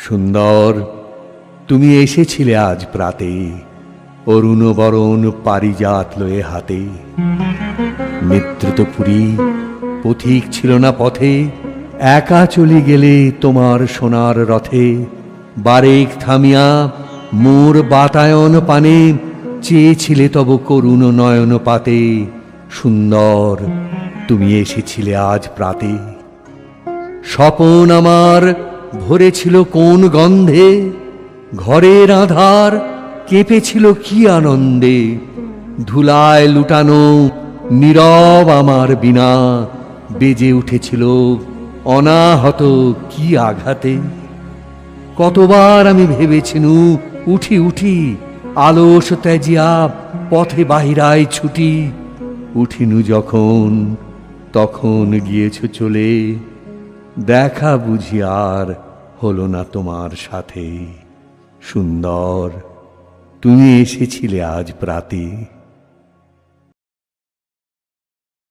সুন্দর, তুমি এসেছিলে আজ প্রাতে, অরুণ বরণ পারিজাত লয়ে হাতে। নেতৃত্বপুরী পথিক ছিল না পথে, একা চলে গেলে তোমার সোনার রথে। বারেক থামিয়া মোর বাতায়ন পানে, চেয়েছিলে তব করুণ নয়ন পাতে। সুন্দর, তুমি এসেছিলে আজ প্রাতে। স্বপন আমার ভরেছিল কোন গন্ধে, ঘরের আধার কেঁপেছিল কি আনন্দে। ধুলায় লুটানো নীরব আমার বিনা, বেজে উঠেছিল অনাহত কি আঘাতে। কতবার আমি ভেবেছিনু উঠি উঠি, আলস ত্যাজিয়া পথে বাহিরায় ছুটি। উঠিনু যখন তখন গিয়েছ চলে, দেখা বুঝি আর হলো না তোমার সাথে। সুন্দর, তুমি এসেছিলে আজ প্রাতে।